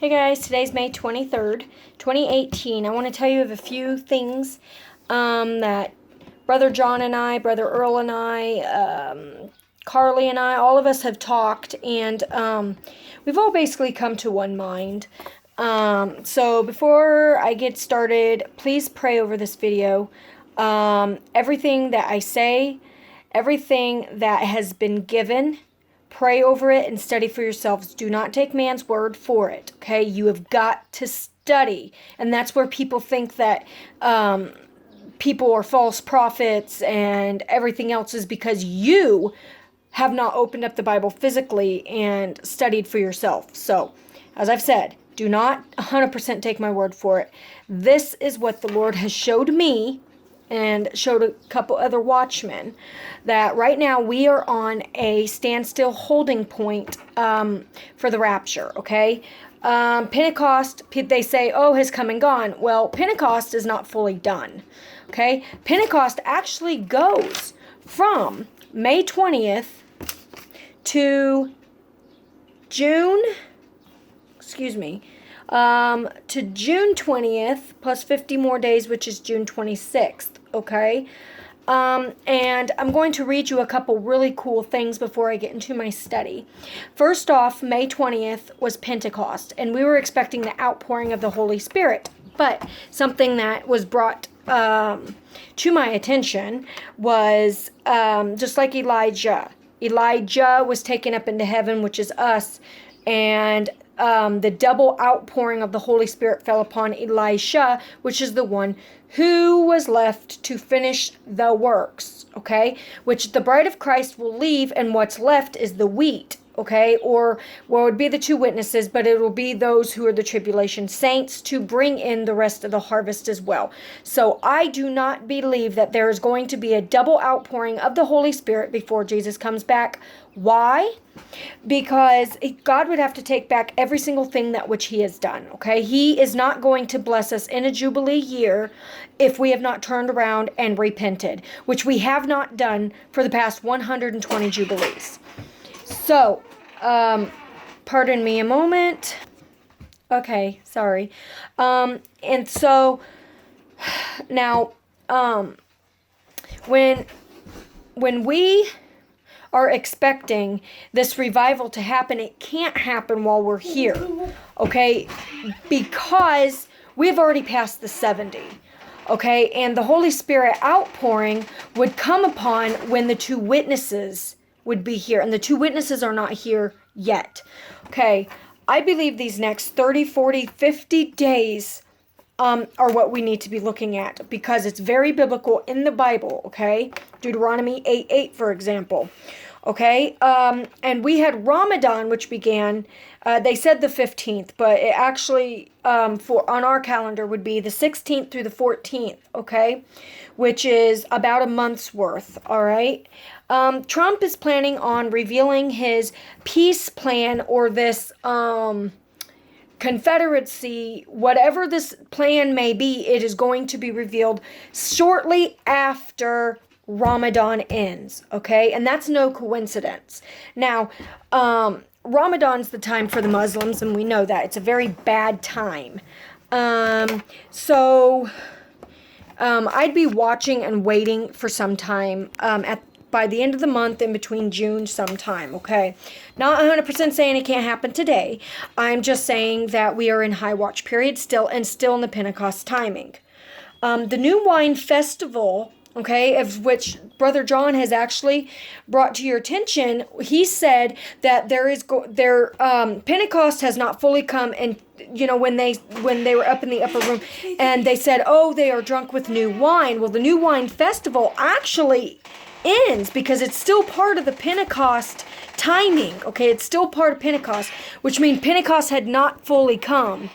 Hey guys, today's May 23rd, 2018. I want to tell you of a few things that Brother John and I, Brother Earl and I, Carly and I, all of us have talked, and we've all basically come to one mind. So before I get started, please pray over this video. Everything that I say, everything that has been given, pray over it and study for yourselves. Do not take man's word for it, okay? You have got to study. And that's where people think that people are false prophets and everything else is because you have not opened up the Bible physically and studied for yourself. So, as I've said, do not 100% take my word for it. This is what the Lord has showed me and showed a couple other watchmen, that right now we are on a standstill holding point for the rapture, okay? Pentecost, they say, oh, has come and gone. Well, Pentecost is not fully done, okay? Pentecost actually goes from May 20th to June 20th, plus 50 more days, which is June 26th, okay? And I'm going to read you a couple really cool things before I get into my study. First off, May 20th was Pentecost, and we were expecting the outpouring of the Holy Spirit. But something that was brought to my attention was just like Elijah. Elijah was taken up into heaven, which is us, and the double outpouring of the Holy Spirit fell upon Elisha, which is the one who was left to finish the works, okay? Which the bride of Christ will leave, and what's left is the wheat, okay? Or, well, it would be the two witnesses, but it will be those who are the tribulation saints to bring in the rest of the harvest as well. So I do not believe that there is going to be a double outpouring of the Holy Spirit before Jesus comes back. Why? Because God would have to take back every single thing that which he has done, okay? He is not going to bless us in a Jubilee year if we have not turned around and repented, which we have not done for the past 120 Jubilees. So, pardon me a moment. Okay, sorry. And so, now, when we are expecting this revival to happen, it can't happen while we're here, okay? Because we've already passed the 70, okay? And the Holy Spirit outpouring would come upon when the two witnesses would be here, and the two witnesses are not here yet, okay? I believe these next 30, 40, 50 days are what we need to be looking at, because it's very biblical in the Bible, okay? Deuteronomy 8:8, for example, okay? And we had Ramadan, which began, they said the 15th, but it actually, on our calendar, would be the 16th through the 14th, okay? Which is about a month's worth, all right? Trump is planning on revealing his peace plan, or this, Confederacy, whatever this plan may be, it is going to be revealed shortly after Ramadan ends, okay? And that's no coincidence. Now, Ramadan's the time for the Muslims, and we know that. It's a very bad time. I'd be watching and waiting for some time by the end of the month, in between June sometime, okay? Not 100% saying it can't happen today. I'm just saying that we are in high watch period still, and still in the Pentecost timing. The New Wine Festival, okay, of which Brother John has actually brought to your attention, he said that Pentecost has not fully come, and you know, when they were up in the upper room, and they said, oh, they are drunk with new wine. Well, the New Wine Festival actually ends because it's still part of the Pentecost timing, okay? It's still part of Pentecost, which means Pentecost had not fully come.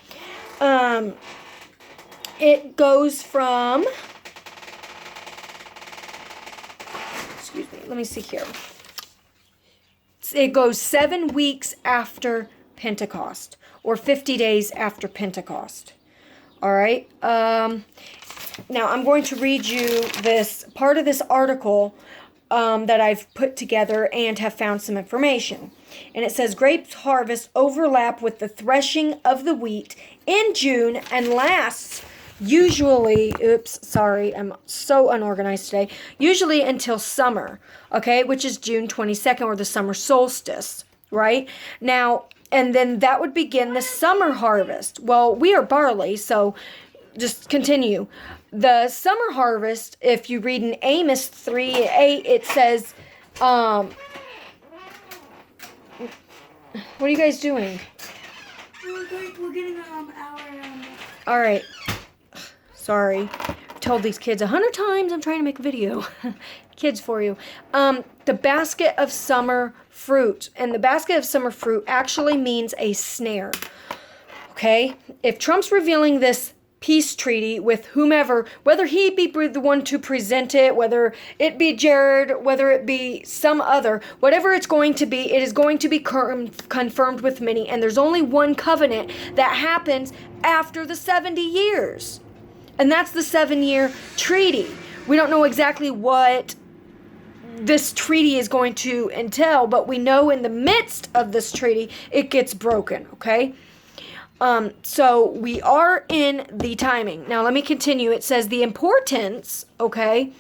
It goes from, excuse me, let me see here. It goes 7 weeks after Pentecost, or 50 days after Pentecost. All right? Now, I'm going to read you this part of this article that I've put together and have found some information. And it says, grapes harvest overlap with the threshing of the wheat in June and lasts usually, I'm so unorganized today, usually until summer, okay, which is June 22nd, or the summer solstice, right? Now, and then that would begin the summer harvest. Well, we are barley, so just continue. The summer harvest, if you read in Amos 3:8, it says, what are you guys doing? We're getting All right. Sorry. Told these kids 100 times I'm trying to make a video. Kids for you. The basket of summer fruit. And the basket of summer fruit actually means a snare. Okay? If Trump's revealing this peace treaty with whomever, whether he be the one to present it, whether it be Jared, whether it be some other, whatever it's going to be, it is going to be confirmed with many. And there's only one covenant that happens after the 70 years. And that's the 7-year treaty. We don't know exactly what this treaty is going to entail, but we know in the midst of this treaty, it gets broken, okay? So we are in the timing. Now let me continue. It says the importance, okay,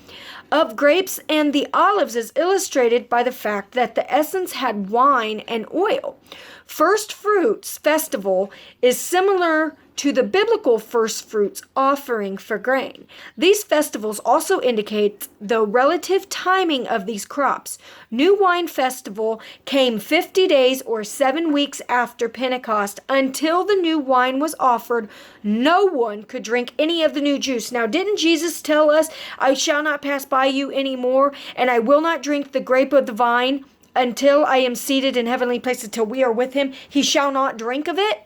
of grapes and the olives is illustrated by the fact that the essence had wine and oil. First fruits festival is similar to the biblical first fruits offering for grain. These festivals also indicate the relative timing of these crops. New wine festival came 50 days or 7 weeks after Pentecost. Until the new wine was offered, no one could drink any of the new juice. Now, didn't Jesus tell us, I shall not pass by you anymore, and I will not drink the grape of the vine until I am seated in heavenly places, till we are with him? He shall not drink of it.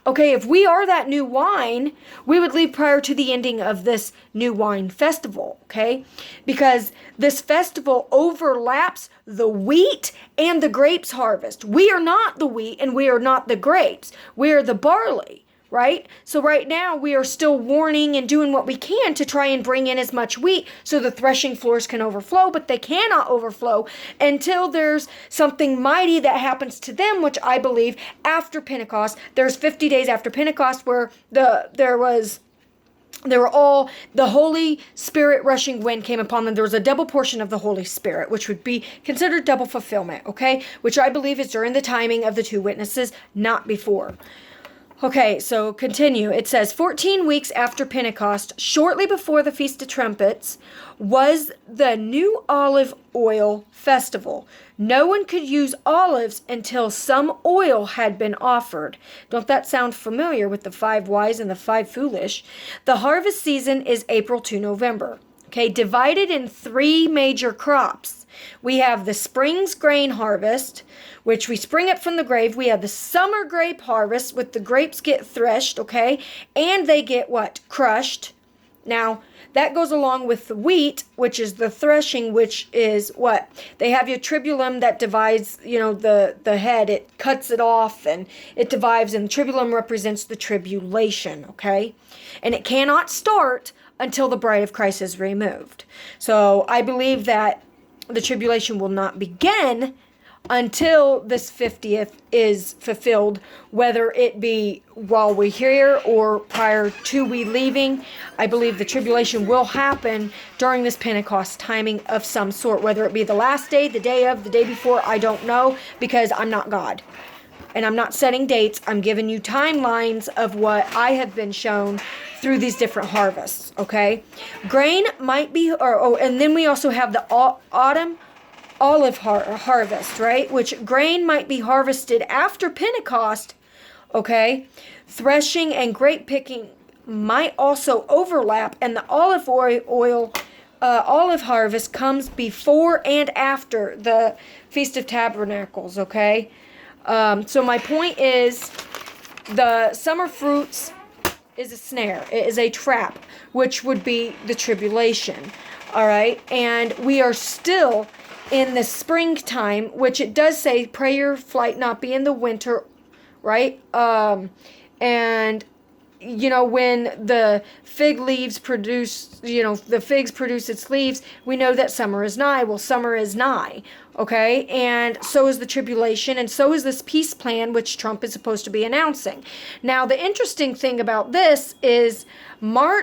Okay, if we are that new wine, we would leave prior to the ending of this new wine festival, okay? Because this festival overlaps the wheat and the grapes harvest. We are not the wheat and we are not the grapes. We are the barley, right? So right now we are still warning and doing what we can to try and bring in as much wheat so the threshing floors can overflow, but they cannot overflow until there's something mighty that happens to them, which I believe after Pentecost. There's 50 days after Pentecost where there were all the Holy Spirit rushing wind came upon them. There was a double portion of the Holy Spirit, which would be considered double fulfillment, okay? Which I believe is during the timing of the 2 witnesses, not before. Okay, so continue. It says 14 weeks after Pentecost, shortly before the Feast of Trumpets, was the new olive oil festival. No one could use olives until some oil had been offered. Don't that sound familiar with the 5 wise and the 5 foolish? The harvest season is April to November. Okay, divided in 3 major crops. We have the spring's grain harvest, which we spring up from the grave. We have the summer grape harvest, with the grapes get threshed, okay? And they get what? Crushed. Now, that goes along with the wheat, which is the threshing, which is what? They have your tribulum that divides, the head. It cuts it off and it divides, and tribulum represents the tribulation, okay? And it cannot start until the bride of Christ is removed. So I believe that the tribulation will not begin until this 50th is fulfilled, whether it be while we're here or prior to we leaving. I believe the tribulation will happen during this Pentecost timing of some sort, whether it be the last day, the day of, the day before, I don't know, because I'm not God. And I'm not setting dates. I'm giving you timelines of what I have been shown through these different harvests, okay? Grain might be, and then we also have the autumn olive harvest, right? Which grain might be harvested after Pentecost, okay? Threshing and grape picking might also overlap, and the olive harvest comes before and after the Feast of Tabernacles, okay? So my point is, the summer fruits is a snare. It is a trap, which would be the tribulation, all right? And we are still in the springtime, which it does say, pray your flight not be in the winter, right? And when the fig leaves produce, the figs produce its leaves, we know that summer is nigh. Well, summer is nigh, okay? And so is the tribulation, and so is this peace plan, which Trump is supposed to be announcing. Now, the interesting thing about this is May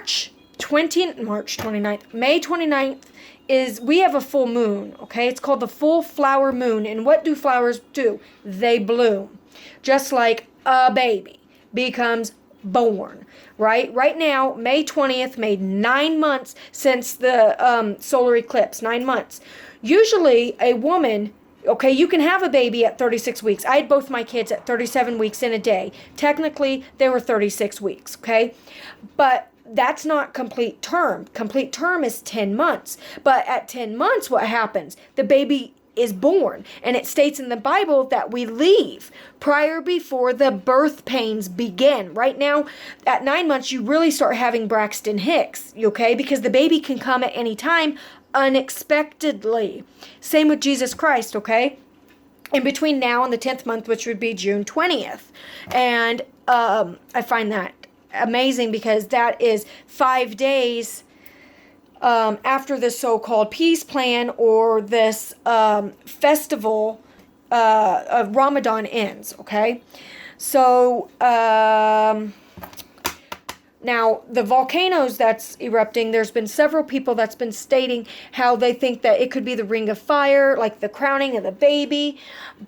29th is we have a full moon, okay? It's called the full flower moon. And what do flowers do? They bloom. Just like a baby becomes born, right? Right now, May 20th made 9 months since the solar eclipse, 9 months. Usually a woman, okay, you can have a baby at 36 weeks. I had both my kids at 37 weeks in a day. Technically, they were 36 weeks, okay? But that's not complete term. Complete term is 10 months. But at 10 months, what happens? The baby is born. And it states in the Bible that we leave before the birth pains begin. Right now, at 9 months, you really start having Braxton Hicks, okay? Because the baby can come at any time unexpectedly. Same with Jesus Christ, okay? In between now and the 10th month, which would be June 20th. And I find that amazing because that is 5 days after the so-called peace plan or this festival of Ramadan ends, okay? So now the volcanoes that's erupting, there's been several people that's been stating how they think that it could be the ring of fire, like the crowning of the baby,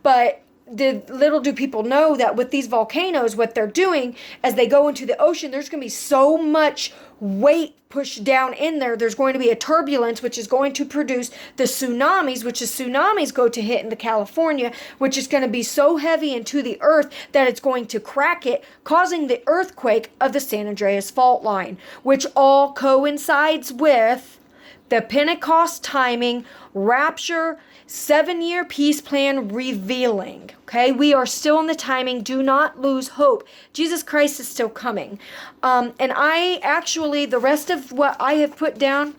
but little do people know that with these volcanoes, what they're doing as they go into the ocean, there's going to be so much weight pushed down in there. There's going to be a turbulence, which is going to produce the tsunamis, which is tsunamis go to hit into California, which is going to be so heavy into the earth that it's going to crack it, causing the earthquake of the San Andreas fault line, which all coincides with the Pentecost timing, rapture, 7-year peace plan revealing. Okay, we are still in the timing. Do not lose hope. Jesus Christ is still coming. And the rest of what I have put down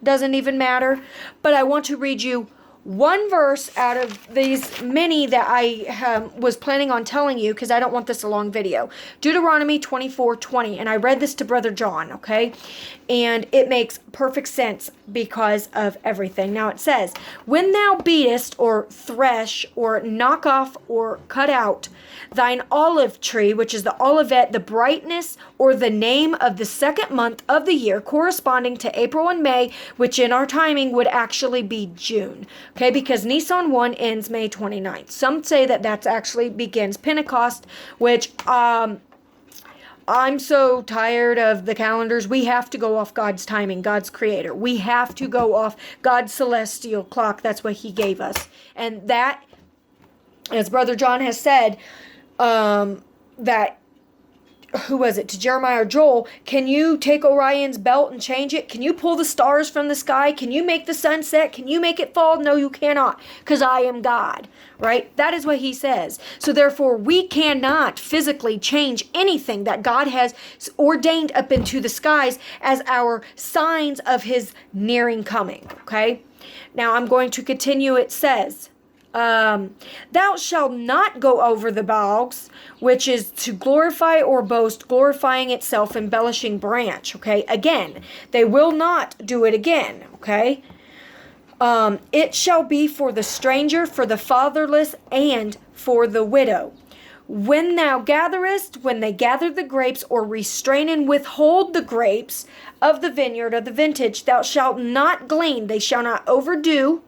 doesn't even matter. But I want to read you one verse out of these many that I was planning on telling you because I don't want this a long video. Deuteronomy 24:20. And I read this to Brother John, okay? And it makes perfect sense because of everything. Now it says, when thou beatest or thresh or knock off or cut out thine olive tree, which is the olivet, the brightness or the name of the second month of the year corresponding to April and May, which in our timing would actually be June. Okay, because Nisan 1 ends May 29th. Some say that that's actually begins Pentecost, which I'm so tired of the calendars. We have to go off God's timing, God's creator. We have to go off God's celestial clock. That's what he gave us. And that, as Brother John has said, that, who was it, to Jeremiah or Joel, can you take Orion's belt and change it? Can you pull the stars from the sky? Can you make the sun set? Can you make it fall? No, you cannot, because I am God, right? That is what he says. So therefore, we cannot physically change anything that God has ordained up into the skies as our signs of his nearing coming, okay? Now, I'm going to continue. It says, thou shalt not go over the bogs, which is to glorify or boast, glorifying itself, embellishing branch, okay? Again, they will not do it again, okay? It shall be for the stranger, for the fatherless, and for the widow. When thou gatherest, when they gather the grapes, or restrain and withhold the grapes of the vineyard of the vintage, thou shalt not glean, they shall not overdo,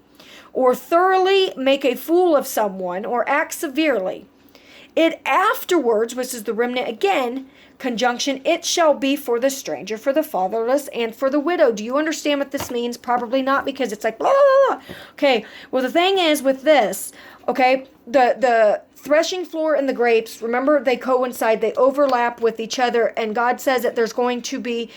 or thoroughly make a fool of someone, or act severely. It afterwards, which is the remnant again, conjunction, it shall be for the stranger, for the fatherless, and for the widow. Do you understand what this means? Probably not, because it's like, blah, blah, blah. Okay, well, the thing is with this, okay, the threshing floor and the grapes, remember, they coincide, they overlap with each other, and God says that there's going to be,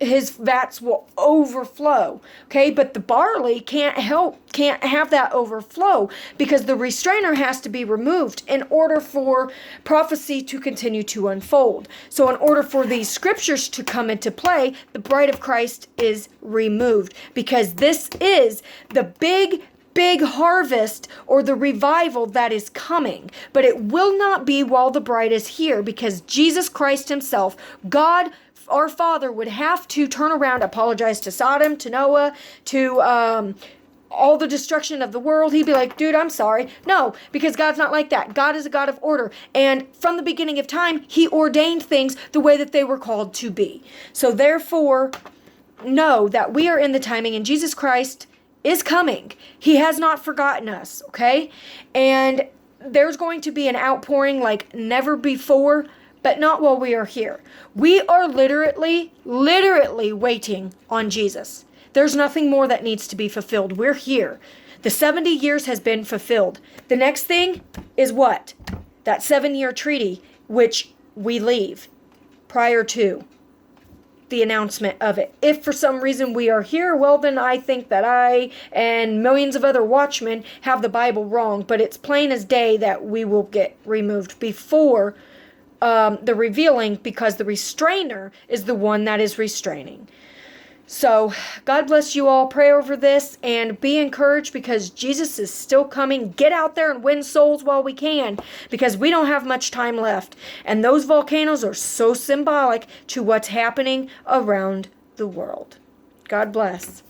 his vats will overflow, okay? But the barley can't have that overflow because the restrainer has to be removed in order for prophecy to continue to unfold. So in order for these scriptures to come into play, the bride of Christ is removed because this is the big big harvest or the revival that is coming. But it will not be while the bride is here, because Jesus Christ himself, God, our Father, would have to turn around, apologize to Sodom, to Noah, to all the destruction of the world. He'd be like, dude, I'm sorry. No, because God's not like that. God is a God of order. And from the beginning of time, he ordained things the way that they were called to be. So therefore, know that we are in the timing, and Jesus Christ is coming. He has not forgotten us, okay? And there's going to be an outpouring like never before, but not while we are here. We are literally waiting on Jesus. There's nothing more that needs to be fulfilled. We're here. The 70 years has been fulfilled. The next thing is what? That 7-year treaty, which we leave prior to the announcement of it. If for some reason we are here, well, then I think that I and millions of other watchmen have the Bible wrong, but it's plain as day that we will get removed before the revealing, because the restrainer is the one that is restraining. So God bless you all. Pray over this and be encouraged, because Jesus is still coming. Get out there and win souls while we can, because we don't have much time left. And those volcanoes are so symbolic to what's happening around the world. God bless.